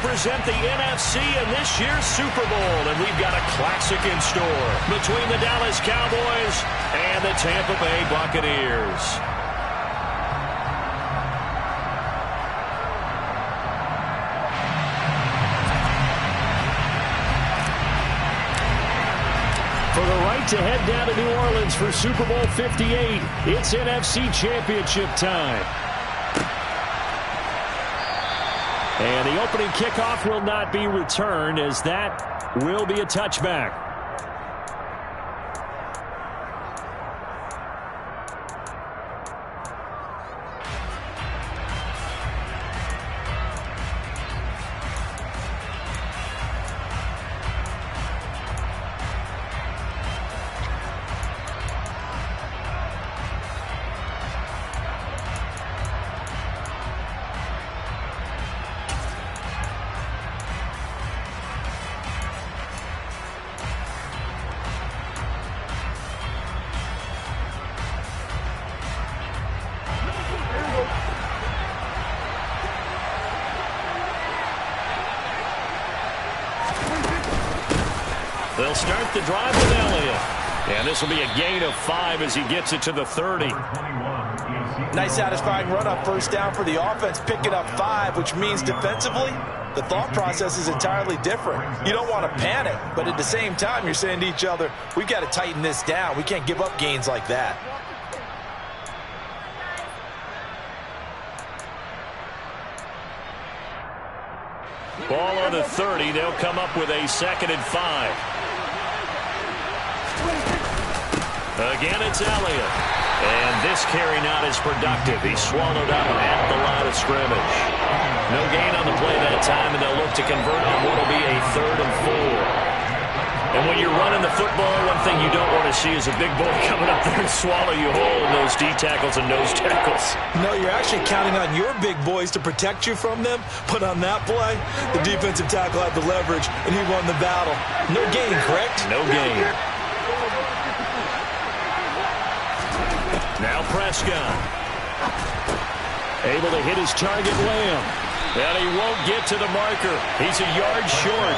represent the NFC in this year's Super Bowl, and we've got a classic in store between the Dallas Cowboys and the Tampa Bay Buccaneers. For the right to head down to New Orleans for Super Bowl 58, it's NFC Championship time. And the opening kickoff will not be returned, as that will be a touchback. They'll start the drive with Elliott. And this will be a gain of 5 as he gets it to the 30. Nice satisfying run on first down for the offense, picking up 5, which means defensively, the thought process is entirely different. You don't want to panic, but at the same time, you're saying to each other, we've got to tighten this down. We can't give up gains like that. Ball on the 30. They'll come up with a 2nd and 5. Again, it's Elliott. And this carry not as productive. He's swallowed up at the line of scrimmage. No gain on the play that time, and they'll look to convert on what will be a 3rd and 4. And when you're running the football, one thing you don't want to see is a big boy coming up there and swallow you whole in those D tackles and nose tackles. No, you're actually counting on your big boys to protect you from them. But on that play, the defensive tackle had the leverage, and he won the battle. No gain, correct? No gain. Now Prescott. Able to hit his target, Lamb. And he won't get to the marker. He's a yard short.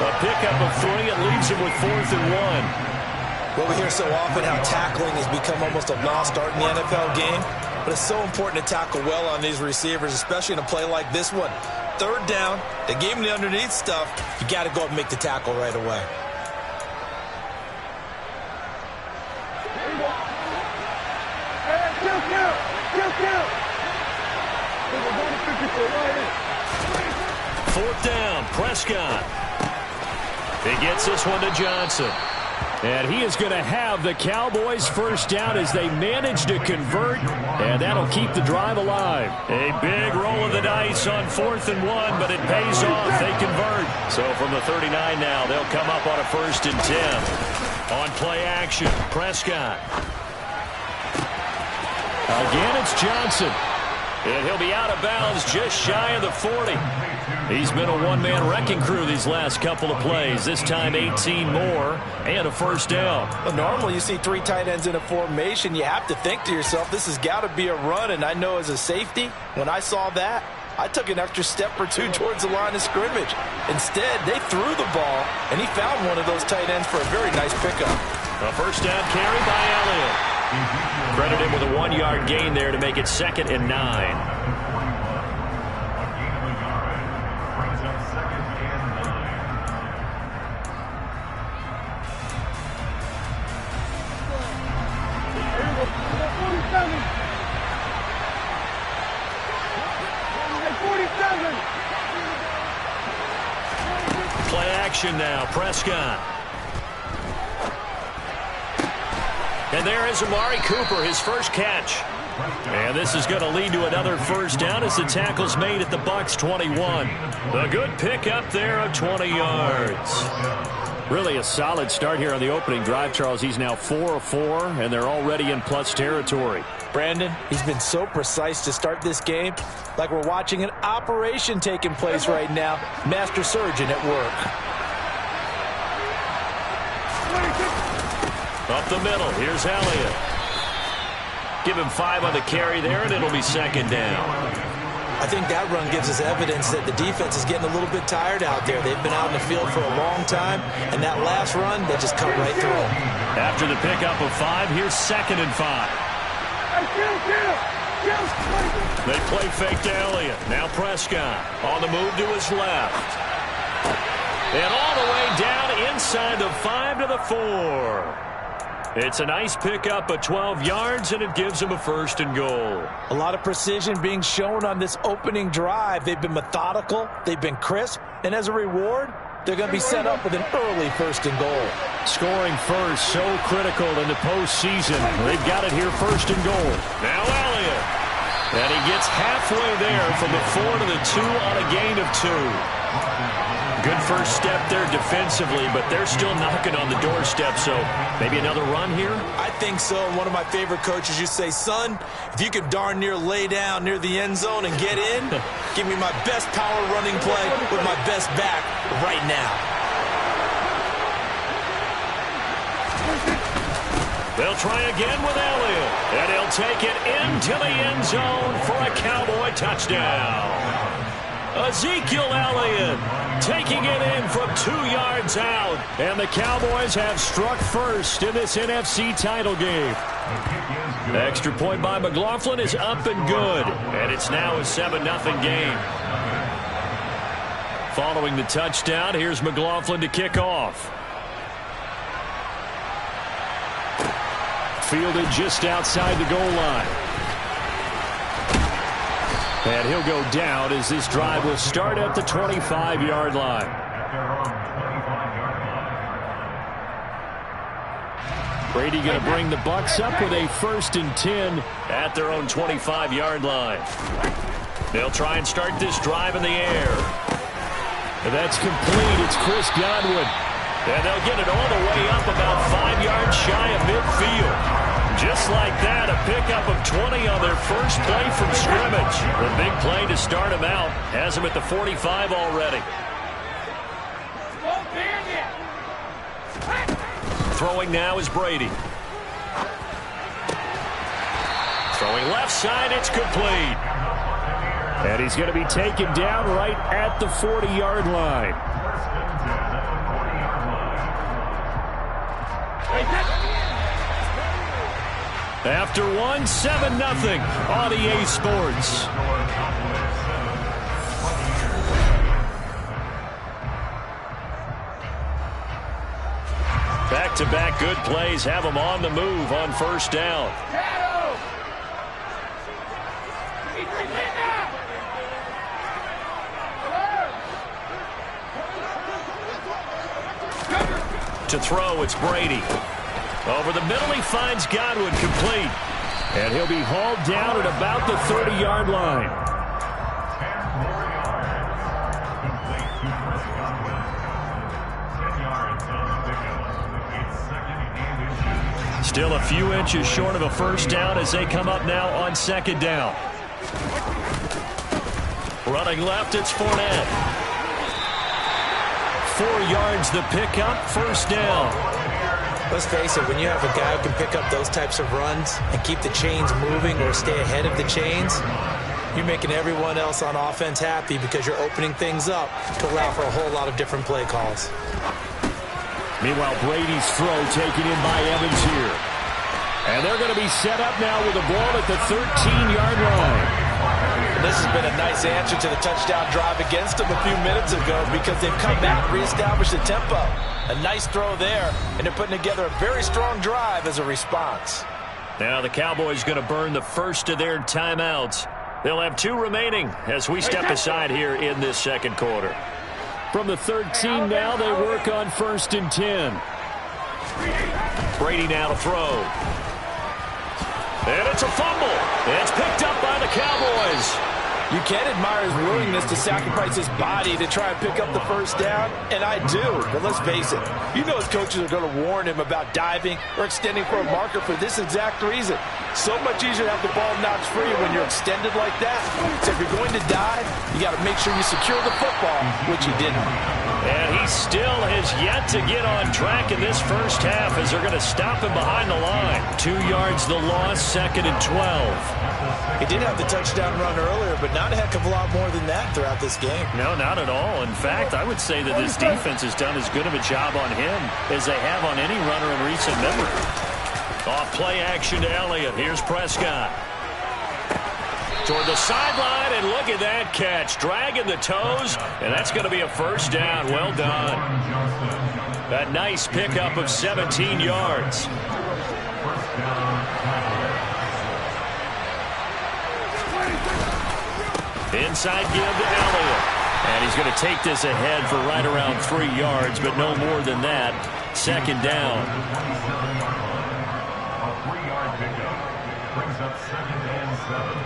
A pickup of 3. It leaves him with 4th and 1. Well, we hear so often how tackling has become almost a lost art in the NFL game. But it's so important to tackle well on these receivers, especially in a play like this one. 3rd down. They gave him the underneath stuff. You got to go up and make the tackle right away. Fourth down, Prescott. He gets this one to Johnson. And he is going to have the Cowboys' first down as they manage to convert, and that'll keep the drive alive. A big roll of the dice on 4th and 1, but it pays off. They convert. So from the 39 now, they'll come up on a 1st and 10. On play action, Prescott. Again, it's Johnson. And he'll be out of bounds just shy of the 40. He's been a one-man wrecking crew these last couple of plays. This time 18 more and a first down. Well, normally you see 3 tight ends in a formation. You have to think to yourself, this has got to be a run. And I know as a safety, when I saw that, I took an extra step or 2 towards the line of scrimmage. Instead, they threw the ball, and he found one of those tight ends for a very nice pickup. A first down carry by Elliott. Credit him with a 1-yard gain there to make it 2nd and 9. Play action now, Prescott. And there is Amari Cooper, his first catch. And this is going to lead to another first down as the tackle's made at the Bucs 21. A good pickup there of 20 yards. Really a solid start here on the opening drive, Charles. He's now 4 of 4, and they're already in plus territory. Brandon, he's been so precise to start this game, like we're watching an operation taking place right now. Master surgeon at work. Up the middle, here's Elliott. Give him 5 on the carry there, and it'll be 2nd down. I think that run gives us evidence that the defense is getting a little bit tired out there. They've been out in the field for a long time, and that last run, they just cut right through them. After the pickup of 5, here's 2nd and 5. They play fake to Elliott. Now Prescott on the move to his left. And all the way down inside the 5 to the 4. It's a nice pickup of 12 yards, and it gives them a 1st and goal. A lot of precision being shown on this opening drive. They've been methodical. They've been crisp. And as a reward, they're going to be set up with an early 1st and goal. Scoring first, so critical in the postseason. They've got it here, 1st and goal. Now Elliott. And he gets halfway there from the 4 to the 2 on a gain of 2. Good first step there defensively, but they're still knocking on the doorstep, so maybe another run here? I think so. One of my favorite coaches used to say, son, if you could darn near lay down near the end zone and get in, give me my best power running play with my best back right now. They'll try again with Elliott, and he'll take it into the end zone for a Cowboy touchdown. Ezekiel Elliott taking it in from 2 yards out. And the Cowboys have struck first in this NFC title game. The extra point by McLaughlin is up and good. And it's now a 7-0 game. Following the touchdown, here's McLaughlin to kick off. Fielded just outside the goal line. And he'll go down as this drive will start at the 25-yard line. Brady going to bring the Bucs up with a 1st and 10 at their own 25-yard line. They'll try and start this drive in the air. And that's complete. It's Chris Godwin. And they'll get it all the way up about 5 yards shy of midfield. Just like that, a pickup of 20 on their first play from scrimmage. The big play to start him out has him at the 45 already. Throwing now is Brady. Throwing left side, it's complete. And he's going to be taken down right at the 40-yard line. After 7-0 on EA Sports. Back-to-back good plays have them on the move on 1st down. To throw, it's Brady. Over the middle, he finds Godwin complete. And he'll be hauled down at about the 30-yard line. Still a few inches short of a 1st down as they come up now on 2nd down. Running left, it's Fournette. 4 yards the pickup, 1st down. Let's face it, when you have a guy who can pick up those types of runs and keep the chains moving or stay ahead of the chains, you're making everyone else on offense happy because you're opening things up to allow for a whole lot of different play calls. Meanwhile, Brady's throw taken in by Evans here. And they're going to be set up now with the ball at the 13-yard line. And this has been a nice answer to the touchdown drive against them a few minutes ago because they've come back and reestablished the tempo. A nice throw there, and they're putting together a very strong drive as a response. Now the Cowboys going to burn the first of their timeouts. They'll have 2 remaining as we step aside here in this 2nd quarter. From the 13 now, they work on 1st and 10. Brady now to throw. And it's a fumble. It's picked up by the Cowboys. You can admire his willingness to sacrifice his body to try and pick up the 1st down, and I do. But let's face it, you know his coaches are going to warn him about diving or extending for a marker for this exact reason. So much easier to have the ball knocked free when you're extended like that. So if you're going to dive, you got to make sure you secure the football, which he didn't. And he still has yet to get on track in this 1st half as they're going to stop him behind the line. 2 yards the loss, 2nd and 12. He did have the touchdown run earlier, but not a heck of a lot more than that throughout this game. No, not at all. In fact, I would say that this defense has done as good of a job on him as they have on any runner in recent memory. Off play action to Elliott. Here's Prescott. Toward the sideline, and look at that catch. Dragging the toes, and that's going to be a first down. Well done. A nice pickup of 17 yards. Inside give to Elliott. And he's going to take this ahead for right around 3 yards, but no more than that. Second down. A 3-yard pickup brings up 2nd and 7.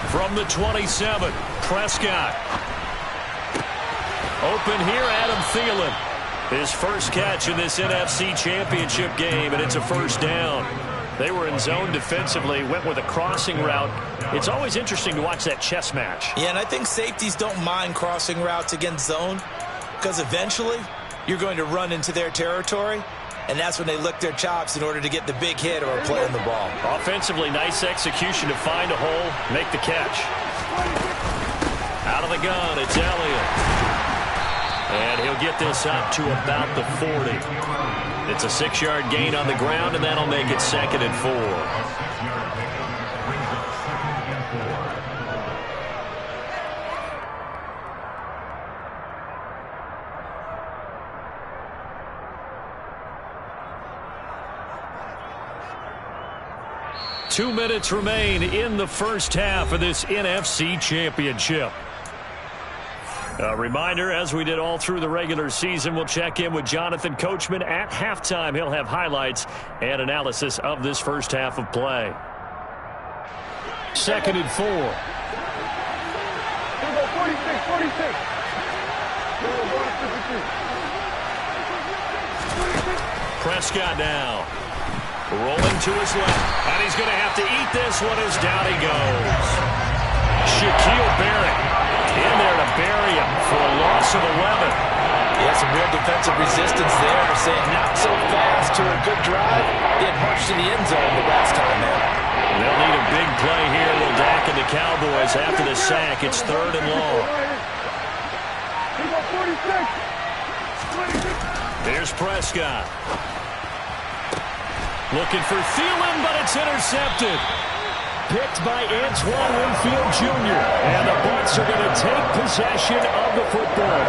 From the 27, Prescott. Open here, Adam Thielen. His first catch in this NFC Championship game, and it's a first down. They were in zone defensively, went with a crossing route. It's always interesting to watch that chess match. Yeah, and I think safeties don't mind crossing routes against zone because eventually you're going to run into their territory, and that's when they lick their chops in order to get the big hit or a play on the ball. Offensively, nice execution to find a hole, make the catch. Out of the gun, it's Elliott. And he'll get this up to about the 40. It's a 6-yard gain on the ground, and that'll make it 2nd and 4. 2 minutes remain in the first half of this NFC Championship. A reminder, as we did all through the regular season, we'll check in with Jonathan Coachman at halftime. He'll have highlights and analysis of this first half of play. 2nd and 4. 46. Prescott now. Rolling to his left. And he's going to have to eat this one as down he goes. Shaquille Barrett in there to bury him for a loss of 11. Yeah, some real defensive resistance there. Saying not so fast to a good drive. Get marched to the end zone the last time, man. They'll need a big play here. Will Dak and the Cowboys after the sack. It's 3rd and long. There's Prescott. Looking for Thielen, but it's intercepted. Picked by Antoine Winfield Jr. And the Bucs are going to take possession of the football.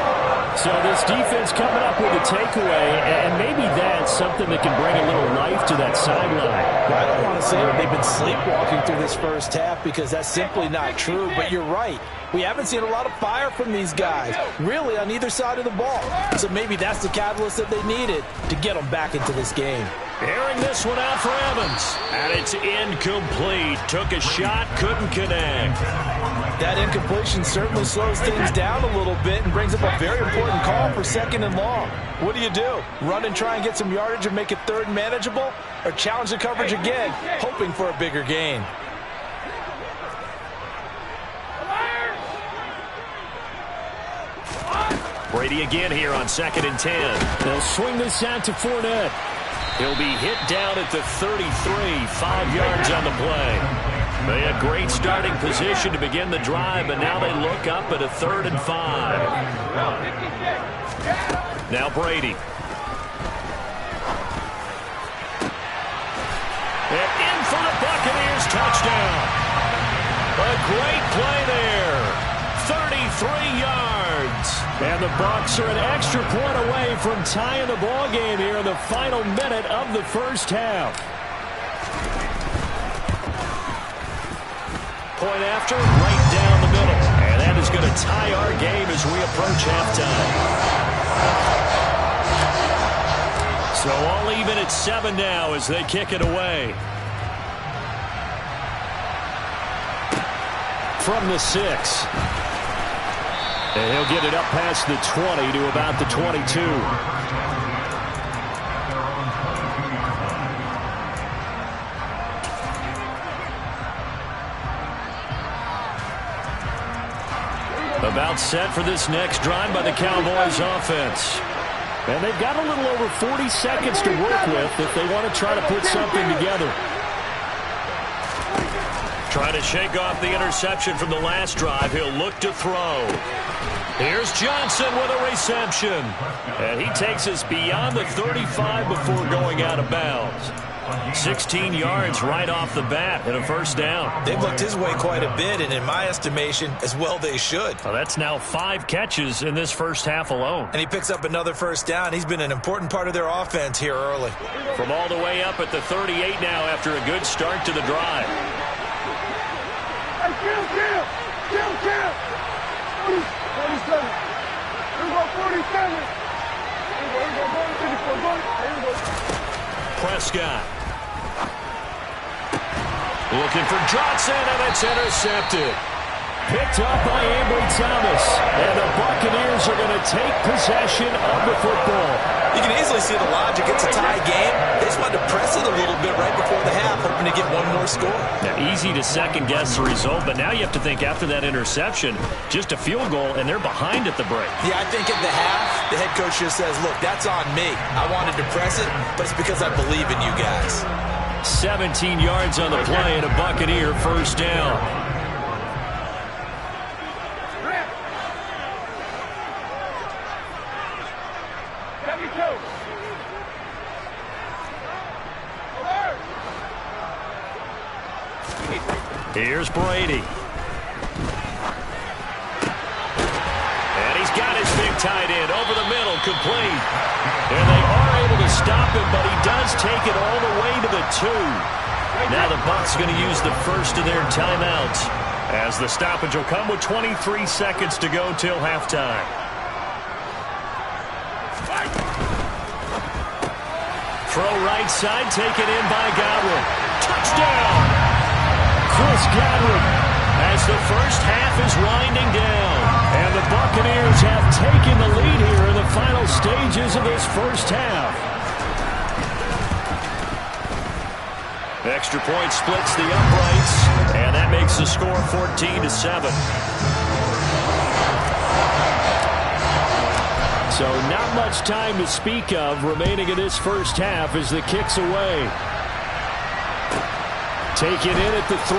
So this defense coming up with a takeaway, and maybe that's something that can bring a little life to that sideline. I don't want to say that they've been sleepwalking through this first half because that's simply not true, but you're right. We haven't seen a lot of fire from these guys, really, on either side of the ball. So maybe that's the catalyst that they needed to get them back into this game. Airing this one out for Evans. And it's incomplete. Took a shot, couldn't connect. That incompletion certainly slows things down a little bit and brings up a very important call for 2nd and long. What do? Run and try and get some yardage and make it 3rd and manageable? Or challenge the coverage again, hoping for a bigger gain? Brady again here on 2nd and 10. They'll swing this out to Fournette. He'll be hit down at the 33, 5 yards on the play. They had great starting position to begin the drive, but now they look up at a 3rd and 5. Now Brady. And in for the Buccaneers touchdown. A great play there. 33 yards. And the Bucs are an extra point away from tying the ball game here in the final minute of the first half. Point after, right down the middle. And that is going to tie our game as we approach halftime. So all even at 7 now as they kick it away. From the 6. And he'll get it up past the 20 to about the 22. About set for this next drive by the Cowboys offense. And they've got a little over 40 seconds to work with if they want to try to put something together. Trying to shake off the interception from the last drive. He'll look to throw. Here's Johnson with a reception. And he takes us beyond the 35 before going out of bounds. 16 yards right off the bat and a first down. They've looked his way quite a bit, and in my estimation, as well they should. Well, that's now 5 catches in this first half alone. And he picks up another first down. He's been an important part of their offense here early. From all the way up at the 38 now after a good start to the drive. Hey, kill. 47. Here we go, 47. Here we go. Prescott. Looking for Johnson, and it's intercepted. Picked up by Ambry Thomas. And the Buccaneers are going to take possession of the football. You can easily see the logic. It's a tie game. They just wanted to press it a little bit right before the half, hoping to get one more score. Now, easy to second-guess the result, but now you have to think after that interception, just a field goal, and they're behind at the break. Yeah, I think at the half, the head coach just says, look, that's on me. I wanted to press it, but it's because I believe in you guys. 17 yards on the play and a Buccaneer first down. Here's Brady. And he's got his big tight end over the middle, complete. And they are able to stop him, but he does take it all the way to the 2. Now the Bucs going to use the first of their timeouts, as the stoppage will come with 23 seconds to go till halftime. Throw right side, taken in by Godwin. Touchdown! Chris Godwin, as the first half is winding down. And the Buccaneers have taken the lead here in the final stages of this first half. Extra point splits the uprights, and that makes the score 14-7. So not much time to speak of remaining in this first half as the kick's away. Taken in at the 3.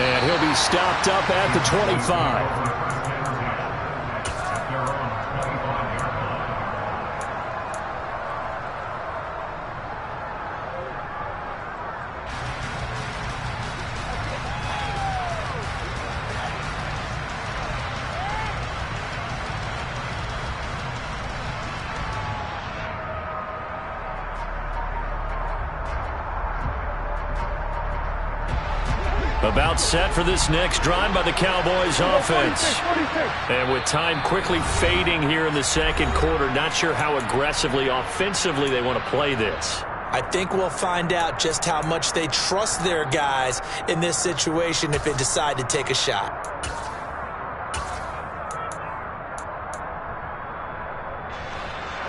And he'll be stopped up at the 25. About set for this next drive by the Cowboys offense. And with time quickly fading here in the second quarter, not sure how aggressively, offensively they want to play this. I think we'll find out just how much they trust their guys in this situation if they decide to take a shot.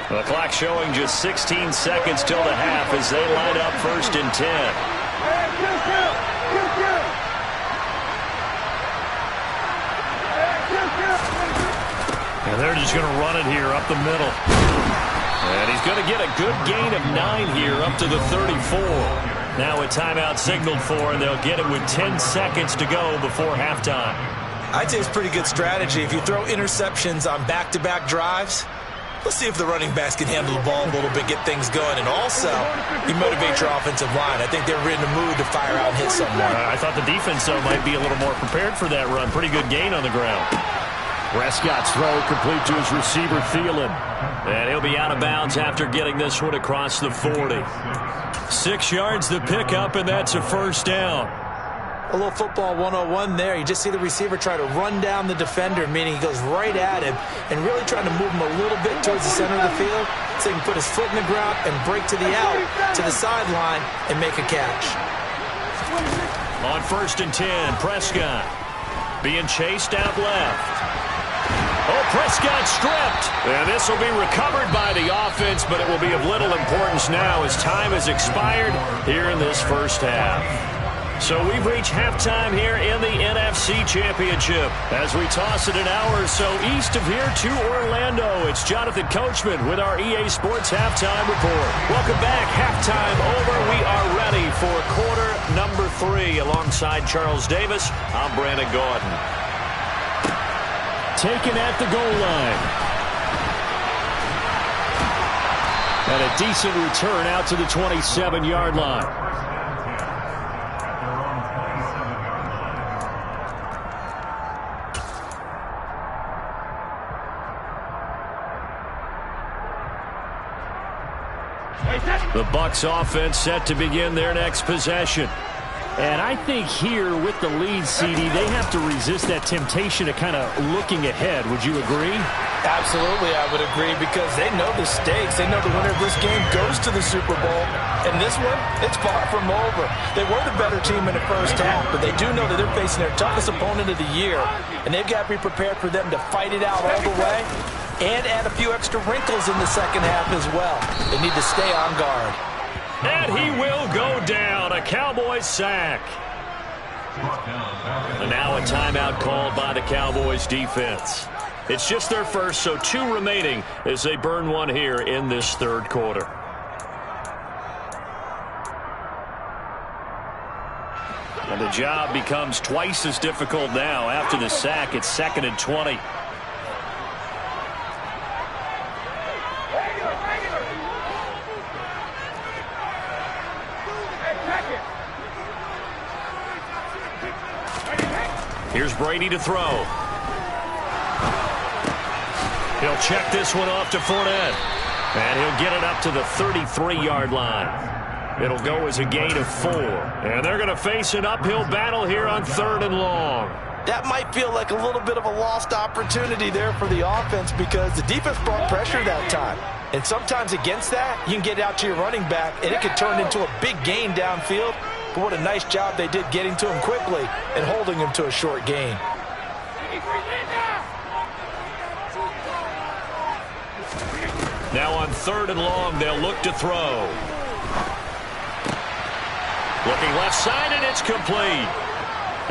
The clock showing just 16 seconds till the half as they line up 1st and 10. And they're just going to run it here up the middle. And he's going to get a good gain of 9 here up to the 34. Now a timeout signaled for, and they'll get it with 10 seconds to go before halftime. I'd say it's pretty good strategy. If you throw interceptions on back-to-back drives, let's see if the running backs can handle the ball a little bit, get things going. And also, you motivate your offensive line. I think they're in the mood to fire out and hit someone. I thought the defense, though, might be a little more prepared for that run. Pretty good gain on the ground. Prescott's throw complete to his receiver, Thielen. And he'll be out of bounds after getting this one across the 40. 6 yards to pick up, and that's a first down. A little football 101 there. You just see the receiver try to run down the defender, meaning he goes right at him and really trying to move him a little bit towards the center of the field so he can put his foot in the ground and break to the out, to the sideline, and make a catch. On 1st and 10, Prescott being chased out left. Oh, Prescott stripped. And this will be recovered by the offense, but it will be of little importance now as time has expired here in this first half. So we've reached halftime here in the NFC Championship. As we toss it an hour or so east of here to Orlando, it's Jonathan Coachman with our EA Sports Halftime Report. Welcome back. Halftime over. We are ready for quarter number 3. Alongside Charles Davis, I'm Brandon Gordon. Taken at the goal line. And a decent return out to the 27-yard line. The Bucs offense set to begin their next possession. And I think here with the lead, CD, they have to resist that temptation of kind of looking ahead. Would you agree? Absolutely, I would agree, because they know the stakes. They know the winner of this game goes to the Super Bowl. And this one, it's far from over. They were the better team in the first half, but they do know that they're facing their toughest opponent of the year. And they've got to be prepared for them to fight it out all the way and add a few extra wrinkles in the second half as well. They need to stay on guard. And he will go down. A Cowboys sack. And now a timeout called by the Cowboys defense. It's just their first, so 2 remaining as they burn one here in this third quarter. And the job becomes twice as difficult now. After the sack, it's 2nd and 20. Here's Brady to throw. He'll check this one off to Fournette. And he'll get it up to the 33-yard line. It'll go as a gain of 4. And they're going to face an uphill battle here on 3rd and long. That might feel like a little bit of a lost opportunity there for the offense, because the defense brought pressure that time. And sometimes against that, you can get out to your running back, and it could turn into a big gain downfield. But what a nice job they did getting to him quickly and holding him to a short gain. Now on 3rd and long, they'll look to throw. Looking left side, and it's complete.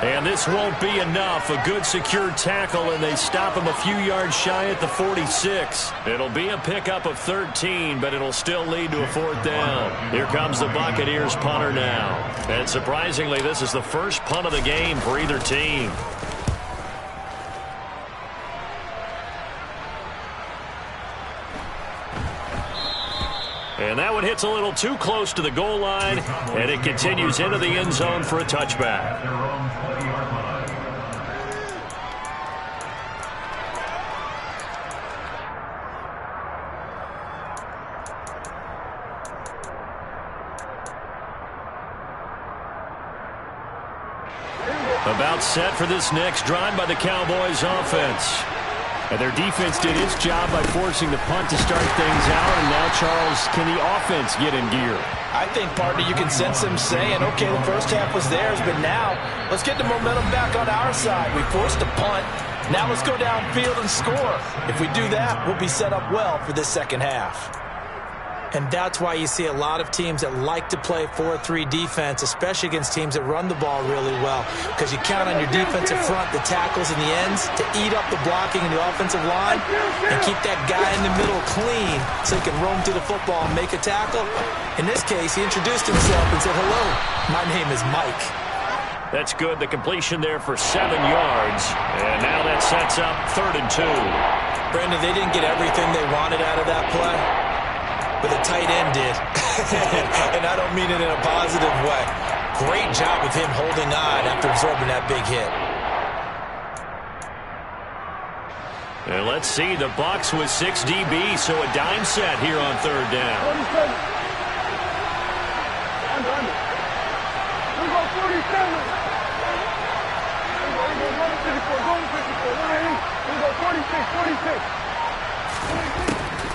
And this won't be enough. A good secure tackle, and they stop him a few yards shy at the 46. It'll be a pickup of 13, but it'll still lead to a 4th down. Here comes the Buccaneers punter now. And surprisingly, this is the first punt of the game for either team. And that one hits a little too close to the goal line, and it continues into the end zone for a touchback. About set for this next drive by the Cowboys offense. And their defense did its job by forcing the punt to start things out. And now, Charles, can the offense get in gear? I think, partner, you can sense them saying, okay, the first half was theirs, but now let's get the momentum back on our side. We forced a punt. Now let's go downfield and score. If we do that, we'll be set up well for this second half. And that's why you see a lot of teams that like to play 4-3 defense, especially against teams that run the ball really well, because you count on your defensive front, the tackles and the ends, to eat up the blocking in the offensive line and keep that guy in the middle clean so he can roam through the football and make a tackle. In this case, he introduced himself and said, hello, my name is Mike. That's good. The completion there for 7 yards. And now that sets up 3rd and 2. Brandon, they didn't get everything they wanted out of that play, but the tight end did. And I don't mean it in a positive way. Great job of him holding on after absorbing that big hit. And let's see, the Bucs with 6 DB, so a dime set here on 3rd down.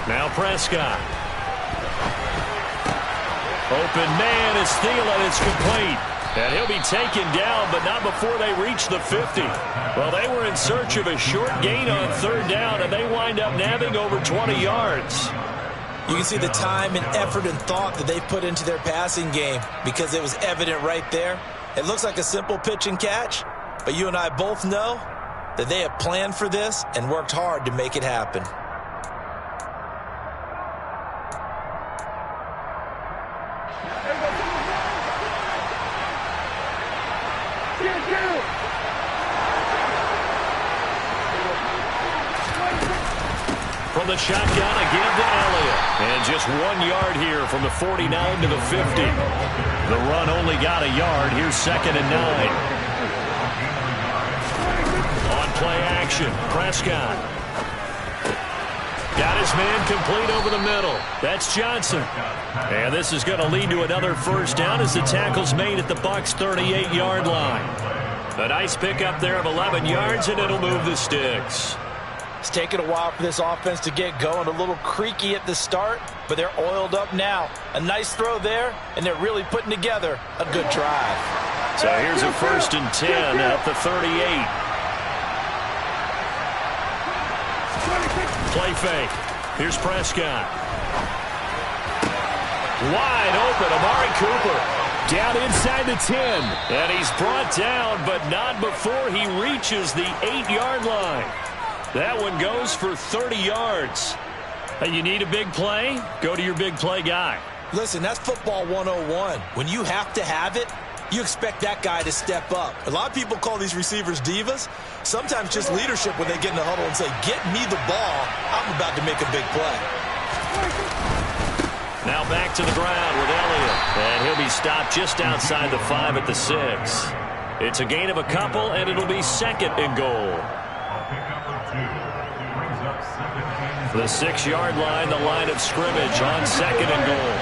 Now Prescott. Open man is Thielen. It's complete. And he'll be taken down, but not before they reach the 50. Well, they were in search of a short gain on 3rd down, and they wind up nabbing over 20 yards. You can see the time and effort and thought that they put into their passing game, because it was evident right there. It looks like a simple pitch and catch, but you and I both know that they have planned for this and worked hard to make it happen. From the shotgun again to Elliott. And just 1 yard here from the 49 to the 50. The run only got a yard. Here's 2nd and 9. On play action, Prescott. Got his man complete over the middle. That's Johnson. And this is going to lead to another first down as the tackle's made at the Bucs' 38-yard line. A nice pickup there of 11 yards, and it'll move the sticks. It's taken a while for this offense to get going. A little creaky at the start, but they're oiled up now. A nice throw there, and they're really putting together a good drive. So here's a 1st and 10 at the 38. Play fake. Here's Prescott. Wide open, Amari Cooper. Down inside the 10. And he's brought down, but not before he reaches the 8-yard line. That one goes for 30 yards. Hey, you need a big play? Go to your big play guy. Listen, that's football 101. When you have to have it, you expect that guy to step up. A lot of people call these receivers divas. Sometimes just leadership when they get in the huddle and say, get me the ball. I'm about to make a big play. Now back to the ground with Elliott. And he'll be stopped just outside the 5 at the 6. It's a gain of a couple, and it'll be 2nd and goal. The 6-yard line, the line of scrimmage on 2nd and goal.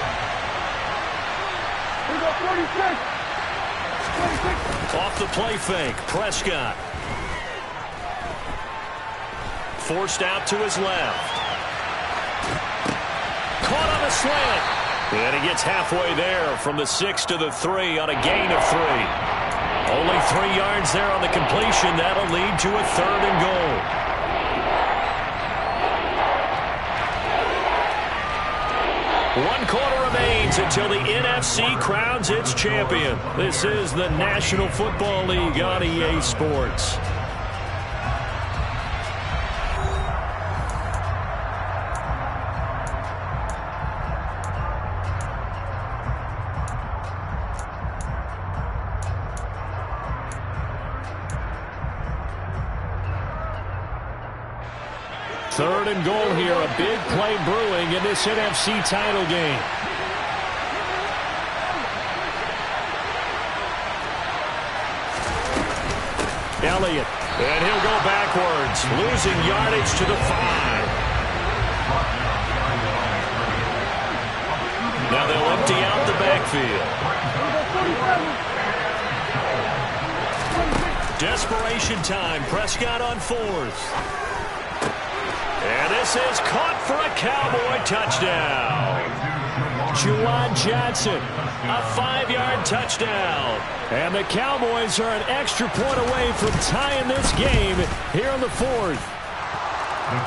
Off the play fake, Prescott. Forced out to his left. Caught on a slant. And he gets halfway there from the 6 to the 3 on a gain of 3. Only 3 yards there on the completion. That'll lead to a 3rd and goal. 1 quarter remains until the NFC crowns its champion. This is the National Football League on EA Sports. Third and goal here, a big play brewing in this NFC title game. Elliott, and he'll go backwards, losing yardage to the 5. Now they'll empty out the backfield. Desperation time, Prescott on 4th. And this is caught for a Cowboy touchdown. Juwan Johnson, a 5-yard touchdown. And the Cowboys are an extra point away from tying this game here in the 4th.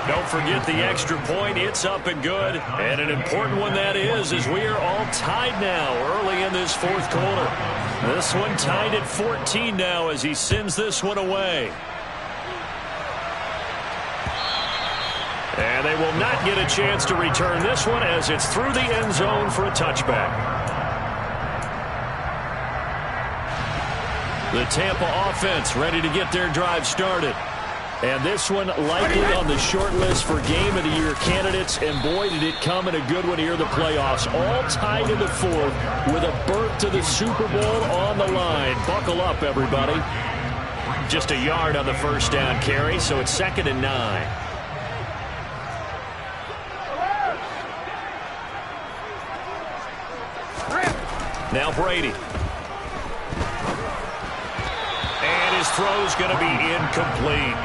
Don't forget the extra point. It's up and good. And an important one that is, as we are all tied now early in this 4th quarter. This one tied at 14 now as he sends this one away. And they will not get a chance to return this one as it's through the end zone for a touchback. The Tampa offense ready to get their drive started. And this one likely on the short list for Game of the Year candidates. And boy, did it come in a good one here in the playoffs. All tied in the 4th with a berth to the Super Bowl on the line. Buckle up, everybody. Just a yard on the first down carry, so it's 2nd and 9. Now Brady. And his throw's going to be incomplete.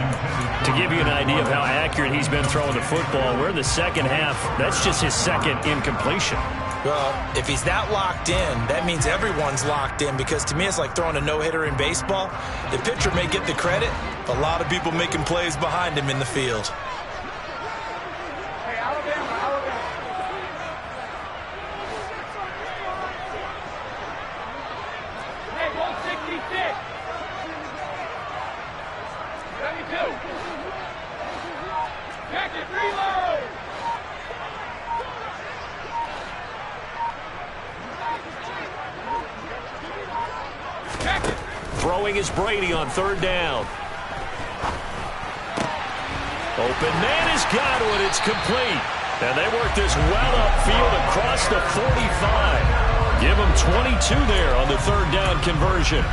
To give you an idea of how accurate he's been throwing the football, we're in the second half. That's just his 2nd incompletion. Well, if he's that locked in, that means everyone's locked in, because to me it's like throwing a no-hitter in baseball. The pitcher may get the credit, a lot of people making plays behind him in the field. throwing is Brady on third down. Open man has got it. It's complete. And they work this well upfield across the 45. Give them 22 there on the third down conversion.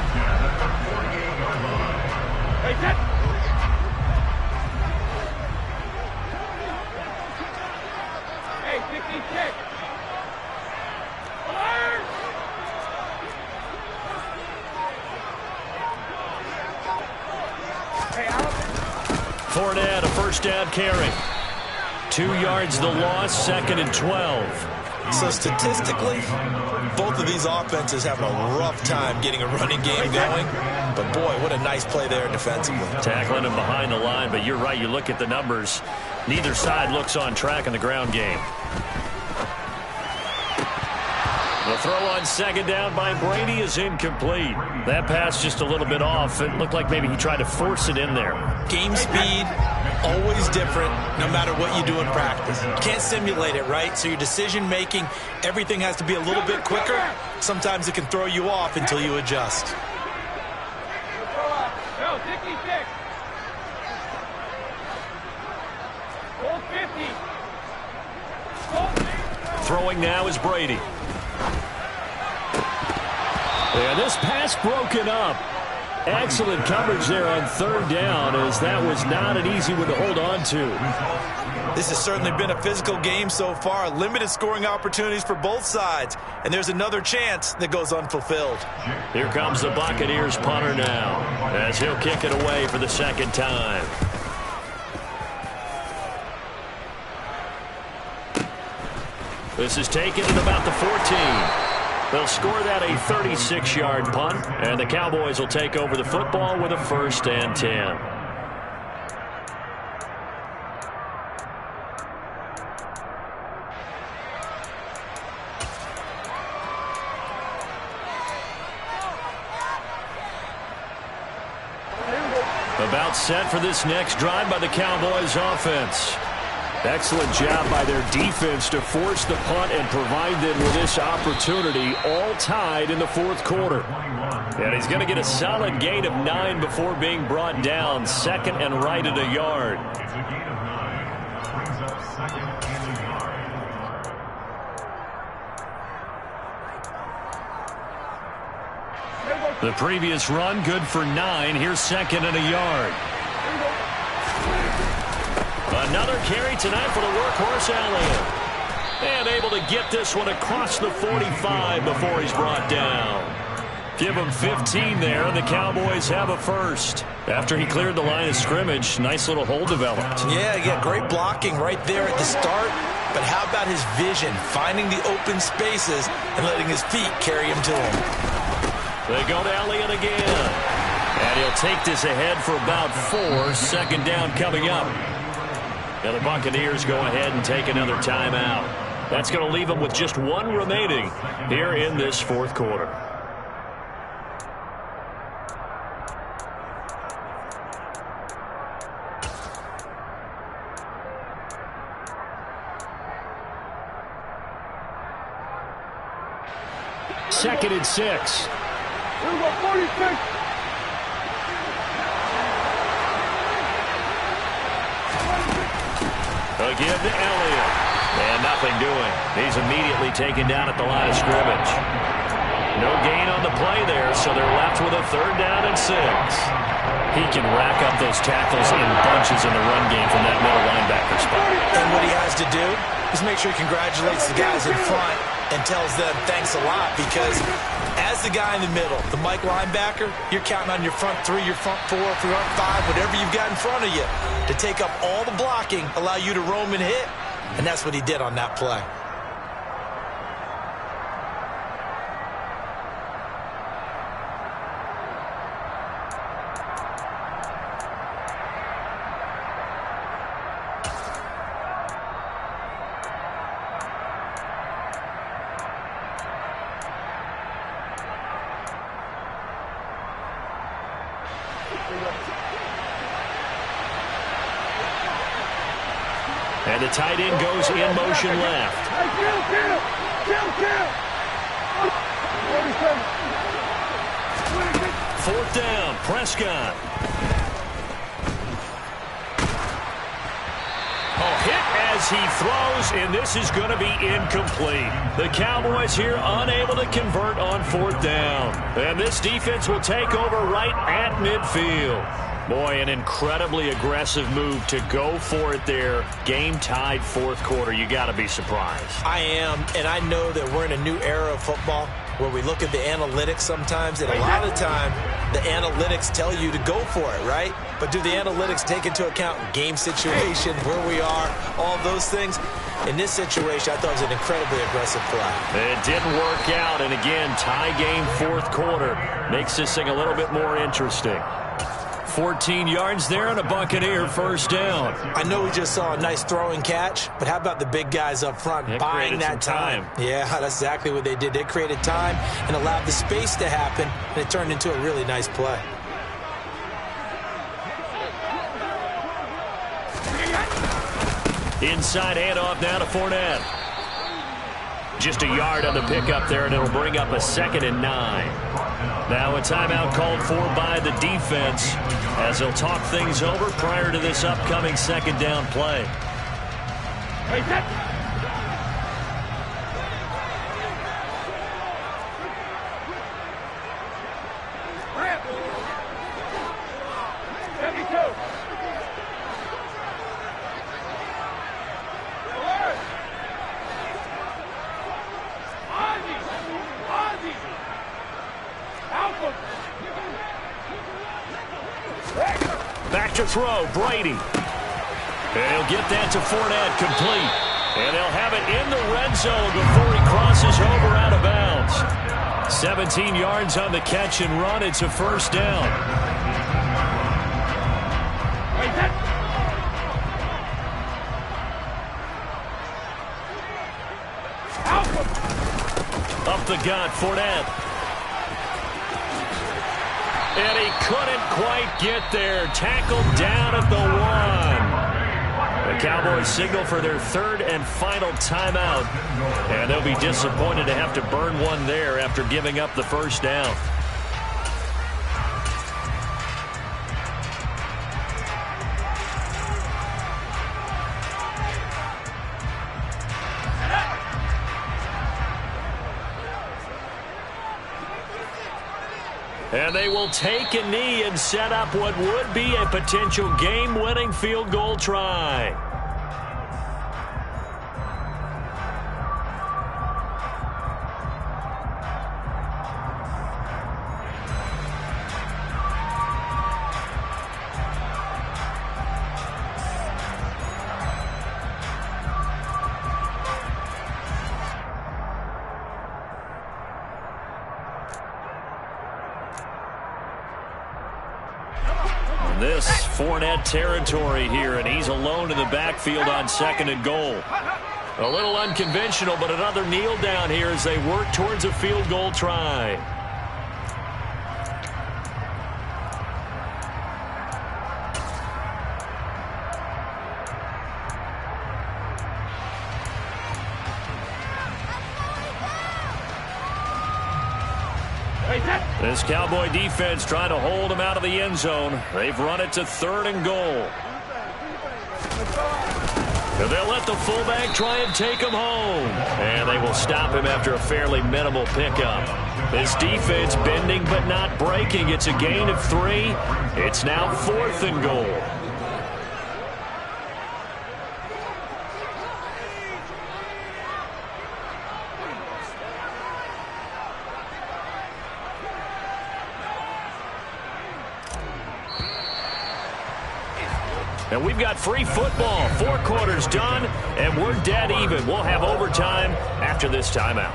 Fournette, a first down carry. 2 yards the loss, 2nd and 12. So statistically, both of these offenses have a rough time getting a running game going. But boy, what a nice play there defensively. Tackling him behind the line, but you're right, you look at the numbers. Neither side looks on track in the ground game. The throw on 2nd down by Brady is incomplete. That pass just a little bit off. It looked like maybe he tried to force it in there. Game speed, always different, no matter what you do in practice. You can't simulate it, right? So your decision-making, everything has to be a little bit quicker. Sometimes it can throw you off until you adjust. Throwing now is Brady. And this pass broken up. Excellent coverage there on third down, as that was not an easy one to hold on to. This has certainly been a physical game so far. Limited scoring opportunities for both sides. And there's another chance that goes unfulfilled. Here comes the Buccaneers punter now, as he'll kick it away for the 2nd time. This is taken at about the 14. They'll score that a 36-yard punt, and the Cowboys will take over the football with a 1st and 10. About set for this next drive by the Cowboys offense. Excellent job by their defense to force the punt and provide them with this opportunity, all tied in the 4th quarter. And he's going to get a solid gain of 9 before being brought down, 2nd and right at a yard. It's a gain of 9. Brings up 2nd and a yard. The previous run, good for 9. Here's 2nd and a yard. Another carry tonight for the workhorse Elliott. And able to get this one across the 45 before he's brought down. Give him 15 there, and the Cowboys have a 1st. After he cleared the line of scrimmage, nice little hole developed. Yeah, great blocking right there at the start. But how about his vision, finding the open spaces and letting his feet carry him to him. They go to Elliott again. And he'll take this ahead for about 4. 2nd down coming up. Now the Buccaneers go ahead and take another timeout. That's going to leave them with just 1 remaining here in this 4th quarter. Second and 6. Here we go, 46. Again to Elliott. And nothing doing. He's immediately taken down at the line of scrimmage. No gain on the play there, so they're left with a 3rd down and 6. He can rack up those tackles in bunches in the run game from that middle linebacker spot. And what he has to do is make sure he congratulates the guys in front and tells them thanks a lot, because as the guy in the middle, the Mike linebacker, you're counting on your front 3, your front 4, front 5, whatever you've got in front of you to take up all the blocking, allow you to roam and hit. And that's what he did on that play. And the tight end goes in motion left. 4th down, Prescott. Hit as he throws, and this is going to be incomplete. The Cowboys here unable to convert on 4th down. And this defense will take over right at midfield. Boy, an incredibly aggressive move to go for it there. Game tied 4th quarter. You got to be surprised. I am, and I know that we're in a new era of football where we look at the analytics sometimes, and a lot of the time the analytics tell you to go for it, right? But do the analytics take into account game situation, where we are, all those things? In this situation, I thought it was an incredibly aggressive play. It didn't work out, and again, tie game 4th quarter. Makes this thing a little bit more interesting. 14 yards there and a Buccaneer 1st down. I know we just saw a nice throwing catch, but how about the big guys up front buying that time? Yeah, that's exactly what they did. They created time and allowed the space to happen, and it turned into a really nice play. Inside handoff now to Fournette. Just a yard on the pickup there, and it'll bring up a 2nd and 9. Now a timeout called for by the defense as they'll talk things over prior to this upcoming 2nd down play. Back to throw, Brady. And he'll get that to Fournette, complete. And they'll have it in the red zone before he crosses over out of bounds. 17 yards on the catch and run. It's a 1st down. Up the gut, Fournette. And he couldn't quite get there. Tackled down at the 1. The Cowboys signal for their 3rd and final timeout. And they'll be disappointed to have to burn one there after giving up the 1st down. And they will take a knee and set up what would be a potential game-winning field goal try. This Fournette territory here, and he's alone in the backfield on 2nd and goal. A little unconventional, but another kneel down here as they work towards a field goal try. This Cowboy defense trying to hold him out of the end zone. They've run it to 3rd and goal. And they'll let the fullback try and take him home. And they will stop him after a fairly minimal pickup. This defense bending but not breaking. It's a gain of 3. It's now 4th and goal. And we've got free football. 4 quarters done, and we're dead even. We'll have overtime after this timeout.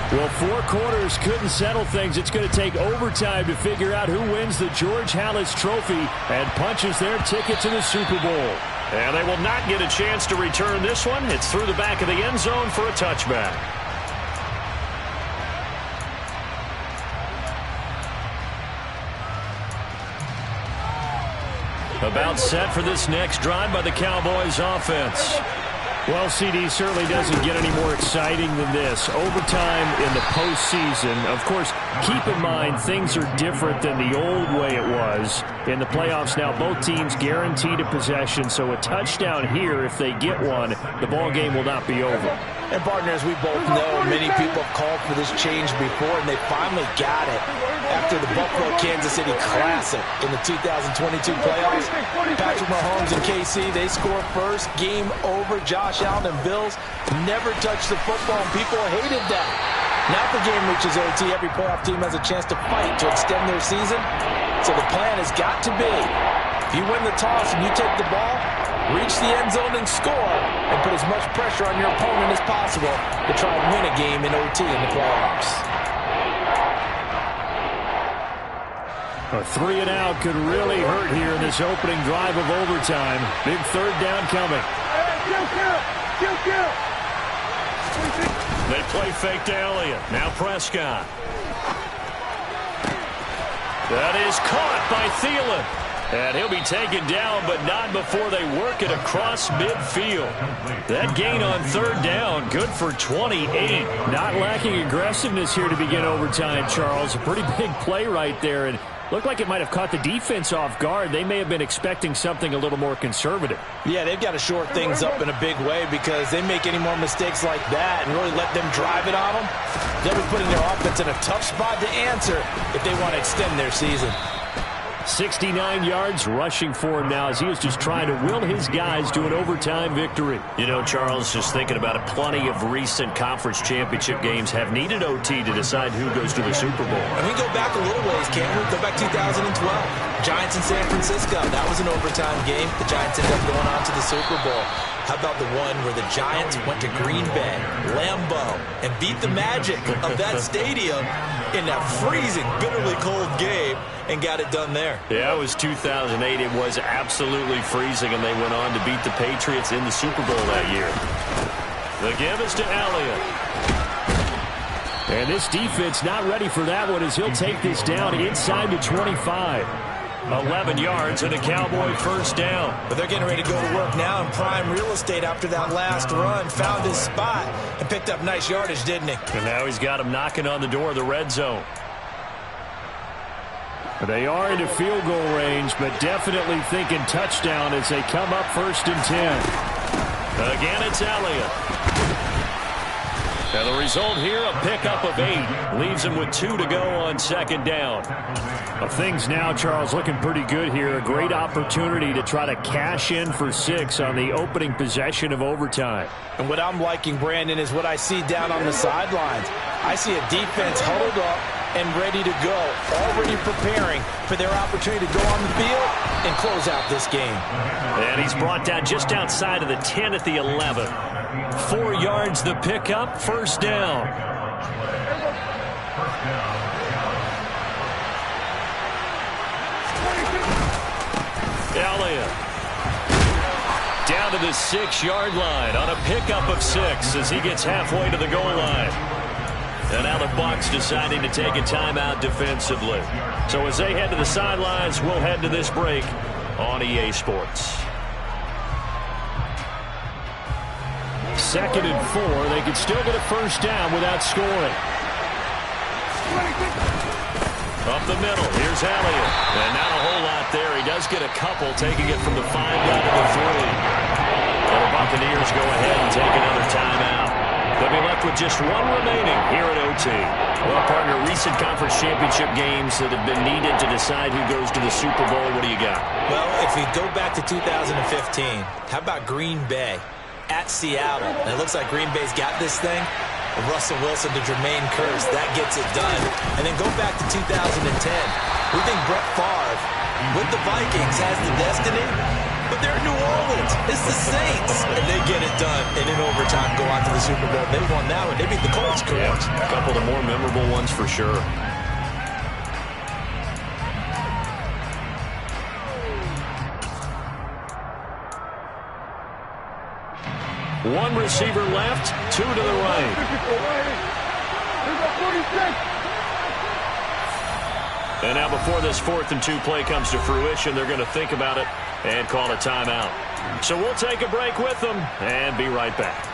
Well, 4 quarters couldn't settle things. It's going to take overtime to figure out who wins the George Halas Trophy and punches their ticket to the Super Bowl. And they will not get a chance to return this one. It's through the back of the end zone for a touchback. About set for this next drive by the Cowboys offense. Well, CD certainly doesn't get any more exciting than this. Overtime in the postseason. Of course, keep in mind things are different than the old way it was. In the playoffs now, both teams guaranteed a possession, so a touchdown here, if they get one, the ball game will not be over. And partners, we both know many people have called for this change before, and they finally got it after the Buffalo-Kansas City Classic in the 2022 playoffs. Patrick Mahomes and KC, they score first. Game over. Josh Allen and Bills never touched the football, and people hated that. Now if the game reaches OT, every playoff team has a chance to fight to extend their season. So the plan has got to be, if you win the toss and you take the ball, reach the end zone and score, and put as much pressure on your opponent as possible to try and win a game in OT in the playoffs. A 3-and-out could really hurt here in this opening drive of overtime. Big third down coming. They play fake to Elliott. Now Prescott. That is caught by Thielen. And he'll be taken down, but not before they work it across midfield. That gain on third down, good for 28. Not lacking aggressiveness here to begin overtime, Charles. A pretty big play right there, and looked like it might have caught the defense off guard. They may have been expecting something a little more conservative. Yeah, they've got to shore things up in a big way, because they make any more mistakes like that and really let them drive it on them, they'll be putting their offense in a tough spot to answer if they want to extend their season. 69 yards rushing for him now as he was just trying to will his guys to an overtime victory. You know, Charles, just thinking about it, plenty of recent conference championship games have needed OT to decide who goes to the Super Bowl. And we go back a little ways, can't we? Go back 2012. Giants in San Francisco. That was an overtime game. The Giants ended up going on to the Super Bowl. How about the one where the Giants went to Green Bay, Lambeau, and beat the magic of that stadium in that freezing, bitterly cold game and got it done there? Yeah, it was 2008. It was absolutely freezing, and they went on to beat the Patriots in the Super Bowl that year. The give is to Elliott. And this defense not ready for that one as he'll take this down inside the 25. 11 yards and a Cowboy first down. But they're getting ready to go to work now in prime real estate after that last run. Found his spot and picked up nice yardage, didn't he? And now he's got him knocking on the door of the red zone. They are into field goal range, but definitely thinking touchdown as they come up 1st and 10. Again, it's Elliott. And the result here, a pickup of 8. Leaves him with 2 to go on 2nd down. Well, things now, Charles, looking pretty good here. A great opportunity to try to cash in for 6 on the opening possession of overtime. And what I'm liking, Brandon, is what I see down on the sidelines. I see a defense huddled up and ready to go, already preparing for their opportunity to go on the field and close out this game. And he's brought down just outside of the 10 at the 11. 4 yards the pickup, 1st down. Elliott down to the 6-yard line on a pickup of 6 as he gets halfway to the goal line. And now the Bucs deciding to take a timeout defensively. So as they head to the sidelines, we'll head to this break on EA Sports. 2nd and 4. They could still get a 1st down without scoring. Up the middle, here's Elliott. And not a whole lot there. He does get a couple, taking it from the 5 down to the 3. And the Buccaneers go ahead and take another timeout. They'll be left with just 1 remaining here at OT. Well, partner, recent conference championship games that have been needed to decide who goes to the Super Bowl. What do you got? Well, if we go back to 2015, how about Green Bay at Seattle? And it looks like Green Bay's got this thing. Russell Wilson to Jermaine Kearse, that gets it done. And then go back to 2010. We think Brett Favre with the Vikings has the destiny, but they're in New Orleans. It's the Saints, and they get it done. And in overtime, go on to the Super Bowl. They won that one. They beat the Colts, correct? Yeah, a couple of the more memorable ones for sure. One receiver left, two to the right. And now before this 4th and 2 play comes to fruition, they're going to think about it and call a timeout. So we'll take a break with them and be right back.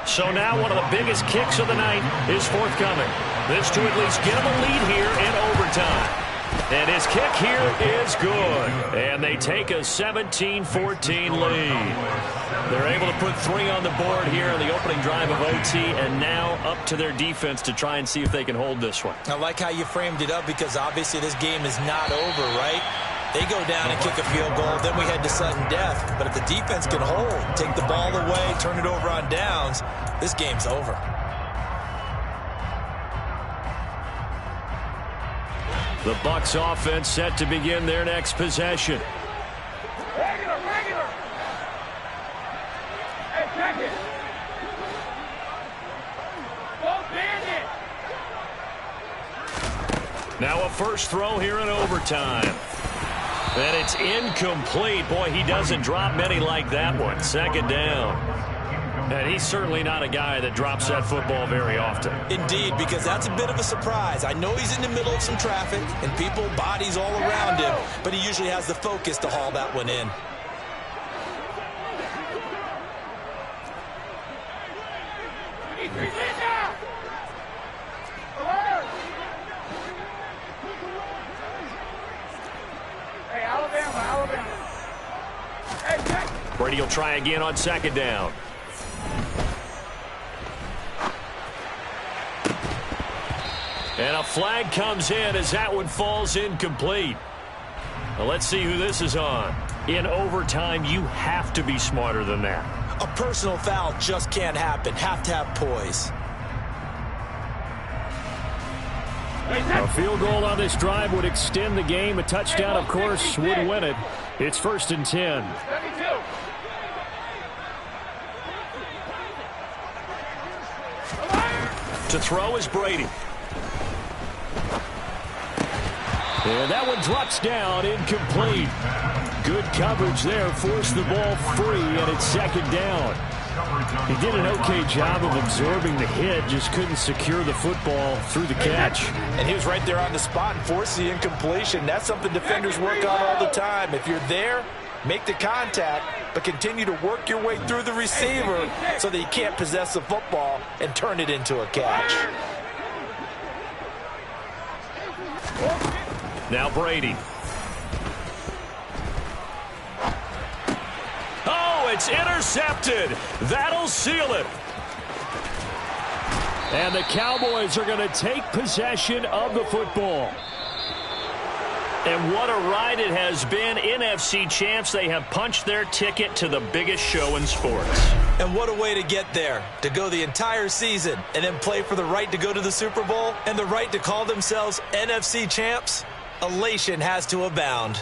So now one of the biggest kicks of the night is forthcoming. This to at least get them a lead here in overtime. And his kick here is good. And they take a 17-14 lead. They're able to put 3 on the board here on the opening drive of OT, and now up to their defense to try and see if they can hold this one. I like how you framed it up, because obviously this game is not over, right? They go down and kick a field goal, then we head to sudden death. But if the defense can hold, take the ball away, turn it over on downs, this game's over. The Bucs offense set to begin their next possession. Regular. Hey, check it. Go bandit. Now a first throw here in overtime. And it's incomplete. Boy, he doesn't drop many like that one. Second down. And he's certainly not a guy that drops that football very often. Indeed, because that's a bit of a surprise. I know he's in the middle of some traffic and people, bodies all around him, but he usually has the focus to haul that one in. Hey, Alabama. Hey, check. Brady will try again on second down. And a flag comes in as that one falls incomplete. Now let's see who this is on. In overtime, you have to be smarter than that. A personal foul just can't happen. Have to have poise. A field goal on this drive would extend the game. A touchdown, of course, would win it. It's 1st and 10. 72. To throw is Brady. And that one drops down, incomplete. Good coverage there, forced the ball free, and it's second down. He did an okay job of absorbing the hit, just couldn't secure the football through the catch. And he was right there on the spot and forced the incompletion. That's something defenders work on all the time. If you're there, make the contact, but continue to work your way through the receiver so that you can't possess the football and turn it into a catch. Now Brady. Oh, it's intercepted. That'll seal it. And the Cowboys are going to take possession of the football. And what a ride it has been. NFC champs, they have punched their ticket to the biggest show in sports. And what a way to get there, to go the entire season and then play for the right to go to the Super Bowl and the right to call themselves NFC champs. Elation has to abound.